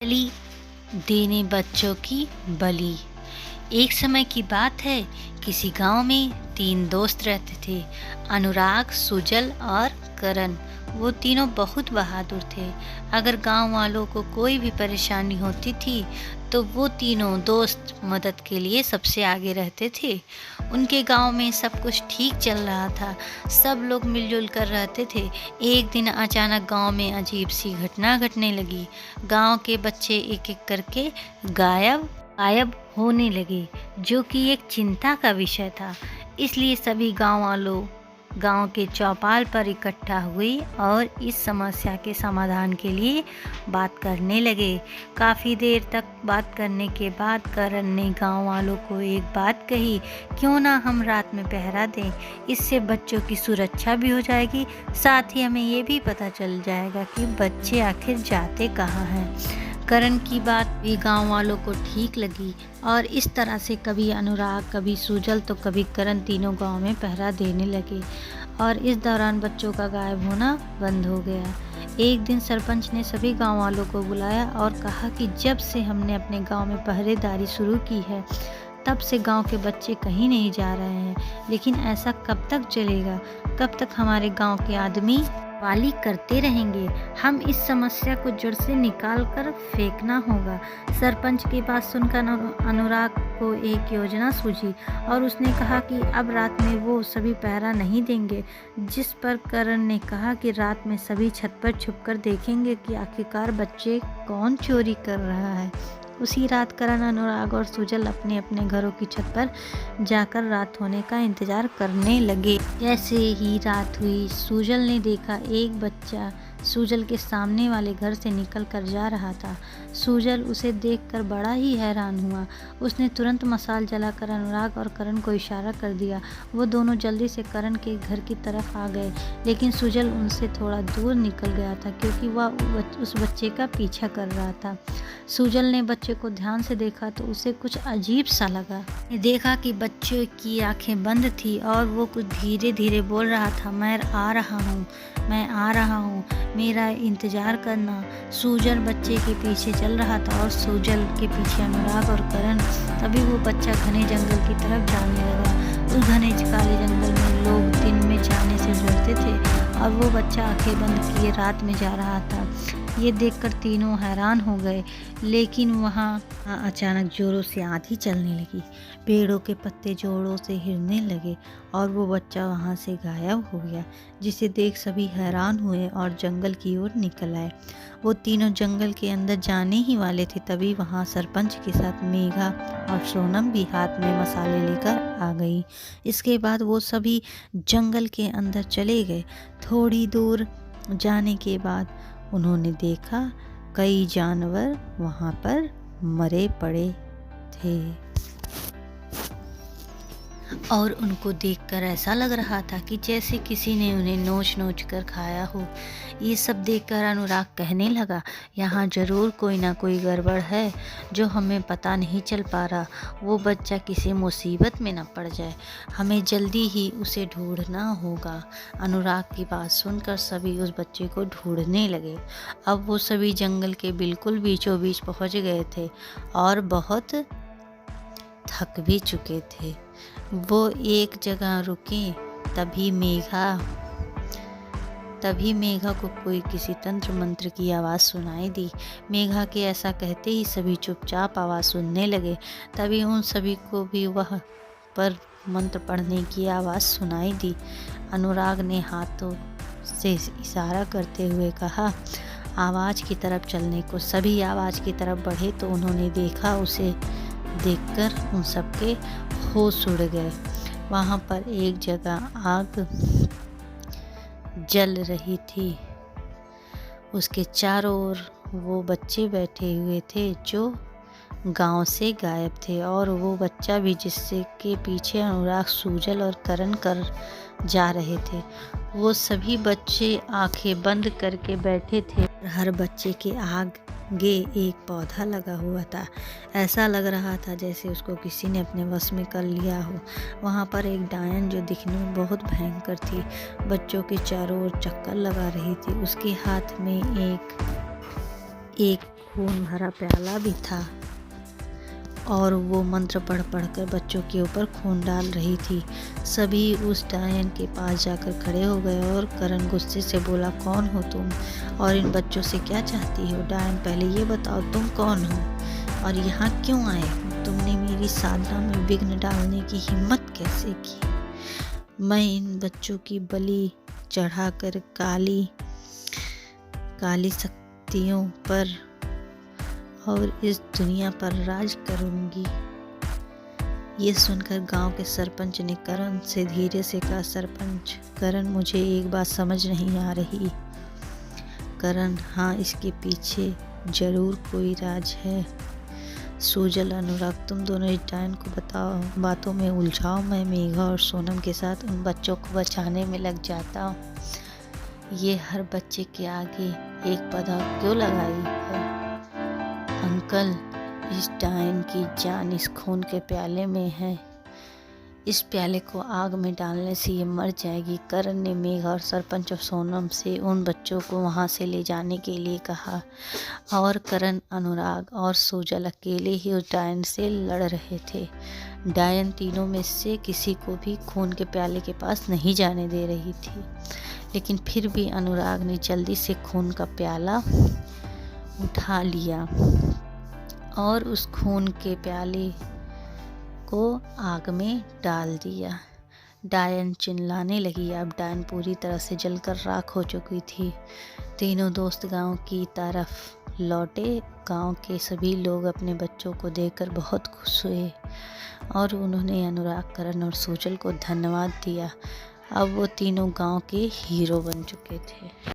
बलि देने बच्चों की बलि। एक समय की बात है, किसी गांव में 3 दोस्त रहते थे, अनुराग, सुजल और करण। वो तीनों बहुत बहादुर थे। अगर गांव वालों को कोई भी परेशानी होती थी तो वो तीनों दोस्त मदद के लिए सबसे आगे रहते थे। उनके गांव में सब कुछ ठीक चल रहा था, सब लोग मिलजुल कर रहते थे। एक दिन अचानक गांव में अजीब सी घटना घटने लगी। गांव के बच्चे एक एक करके गायब होने लगे, जो कि एक चिंता का विषय था। इसलिए सभी गांव वालों गांव के चौपाल पर इकट्ठा हुए और इस समस्या के समाधान के लिए बात करने लगे। काफ़ी देर तक बात करने के बाद करण ने गांव वालों को एक बात कही, क्यों ना हम रात में पहरा दें, इससे बच्चों की सुरक्षा भी हो जाएगी, साथ ही हमें ये भी पता चल जाएगा कि बच्चे आखिर जाते कहाँ हैं। करण की बात भी गांव वालों को ठीक लगी और इस तरह से कभी अनुराग, कभी सुजल तो कभी करण तीनों गांव में पहरा देने लगे और इस दौरान बच्चों का गायब होना बंद हो गया। एक दिन सरपंच ने सभी गांव वालों को बुलाया और कहा कि जब से हमने अपने गांव में पहरेदारी शुरू की है, तब से गांव के बच्चे कहीं नहीं जा रहे हैं। लेकिन ऐसा कब तक चलेगा? कब तक हमारे गांव के आदमी वाली करते रहेंगे? हम इस समस्या को जड़ से निकाल कर फेंकना होगा। सरपंच की बात सुनकर अनुराग को एक योजना सूझी और उसने कहा कि अब रात में वो सभी पहरा नहीं देंगे। जिस पर करण ने कहा कि रात में सभी छत पर छुपकर देखेंगे कि आखिरकार बच्चे कौन चोरी कर रहा है। उसी रात करण, अनुराग और सुजल अपने अपने घरों की छत पर जाकर रात होने का इंतजार करने लगे। जैसे ही रात हुई, सुजल ने देखा एक बच्चा सुजल के सामने वाले घर से निकल कर जा रहा था। सुजल उसे देखकर बड़ा ही हैरान हुआ। उसने तुरंत मशाल जलाकर अनुराग और करण को इशारा कर दिया। वो दोनों जल्दी से करण के घर की तरफ आ गए, लेकिन सुजल उनसे थोड़ा दूर निकल गया था क्योंकि वह उस बच्चे का पीछा कर रहा था। सुजल ने बच्चे को ध्यान से देखा तो उसे कुछ अजीब सा लगा। देखा कि बच्चे की आंखें बंद थी और वो कुछ धीरे धीरे बोल रहा था, मैं आ रहा हूँ, मेरा इंतजार करना। सुजल बच्चे के पीछे चल रहा था और सुजल के पीछे अनुराग और करण। तभी वो बच्चा घने जंगल की तरफ जाने लगा। उस घने काले जंगल में लोग दिन में जाने से डरते थे और वो बच्चा आंखें बंद किए रात में जा रहा था। ये देखकर तीनों हैरान हो गए, लेकिन वहाँ अचानक जोरों से आंधी चलने लगी। पेड़ों के पत्ते जोरों से हिलने लगे और वो बच्चा वहाँ से गायब हो गया, जिसे देख सभी हैरान हुए और जंगल की ओर निकल आए। वो तीनों जंगल के अंदर जाने ही वाले थे, तभी वहाँ सरपंच के साथ मेघा और सोनम भी हाथ में मसाले लेकर आ गई। इसके बाद वो सभी जंगल के अंदर चले गए। थोड़ी दूर जाने के बाद उन्होंने देखा कई जानवर वहाँ पर मरे पड़े थे और उनको देखकर ऐसा लग रहा था कि जैसे किसी ने उन्हें नोच कर खाया हो। ये सब देखकर अनुराग कहने लगा, यहाँ ज़रूर कोई ना कोई गड़बड़ है जो हमें पता नहीं चल पा रहा। वो बच्चा किसी मुसीबत में ना पड़ जाए, हमें जल्दी ही उसे ढूंढना होगा। अनुराग की बात सुनकर सभी उस बच्चे को ढूंढने लगे। अब वो सभी जंगल के बिल्कुल बीचों बीच पहुँच गए थे और बहुत थक भी चुके थे। वो एक जगह रुके, तभी मेघा को कोई किसी तंत्र मंत्र की आवाज़ सुनाई दी। मेघा के ऐसा कहते ही सभी चुपचाप आवाज़ सुनने लगे। तभी उन सभी को भी वह पर मंत्र पढ़ने की आवाज़ सुनाई दी। अनुराग ने हाथों से इशारा करते हुए कहा, आवाज़ की तरफ चलने को। सभी आवाज़ की तरफ बढ़े तो उन्होंने देखा, उसे देखकर उन सबके होश उड़ गए। वहाँ पर एक जगह आग जल रही थी, उसके चारों ओर वो बच्चे बैठे हुए थे जो गांव से गायब थे और वो बच्चा भी जिससे के पीछे अनुराग, सुजल और करण कर जा रहे थे। वो सभी बच्चे आंखें बंद करके बैठे थे। हर बच्चे के आगे एक पौधा लगा हुआ था। ऐसा लग रहा था जैसे उसको किसी ने अपने वश में कर लिया हो। वहाँ पर एक डायन जो दिखने में बहुत भयंकर थी, बच्चों के चारों ओर चक्कर लगा रही थी। उसके हाथ में एक खून भरा प्याला भी था और वो मंत्र पढ़ पढ़ कर बच्चों के ऊपर खून डाल रही थी। सभी उस डायन के पास जाकर खड़े हो गए और करण गुस्से से बोला, कौन हो तुम और इन बच्चों से क्या चाहती हो? डायन, पहले ये बताओ तुम कौन हो और यहाँ क्यों आए हो? तुमने मेरी साधना में विघ्न डालने की हिम्मत कैसे की? मैं इन बच्चों की बलि चढ़ाकर काली शक्तियों पर और इस दुनिया पर राज करूंगी। ये सुनकर गांव के सरपंच ने करण से धीरे से कहा, सरपंच करण, मुझे एक बात समझ नहीं आ रही। करण, हाँ, इसके पीछे जरूर कोई राज है। सुजल, अनुराग, तुम दोनों इस डायन को बताओ, बातों में उलझाओ। मैं मेघा और सोनम के साथ उन बच्चों को बचाने में लग जाता हूँ। ये हर बच्चे के आगे एक पौधा क्यों लगाई है? अंकल, इस डायन की जान इस खून के प्याले में है। इस प्याले को आग में डालने से ये मर जाएगी। करण ने मेघा और सरपंच और सोनम से उन बच्चों को वहाँ से ले जाने के लिए कहा और करण, अनुराग और सुजल अकेले ही उस डायन से लड़ रहे थे। डायन तीनों में से किसी को भी खून के प्याले के पास नहीं जाने दे रही थी, लेकिन फिर भी अनुराग ने जल्दी से खून का प्याला उठा लिया और उस खून के प्याले को आग में डाल दिया। डायन चिल्लाने लगी। अब डायन पूरी तरह से जलकर राख हो चुकी थी। तीनों दोस्त गांव की तरफ लौटे। गांव के सभी लोग अपने बच्चों को देखकर बहुत खुश हुए और उन्होंने अनुराग, करण और सुजल को धन्यवाद दिया। अब वो तीनों गांव के हीरो बन चुके थे।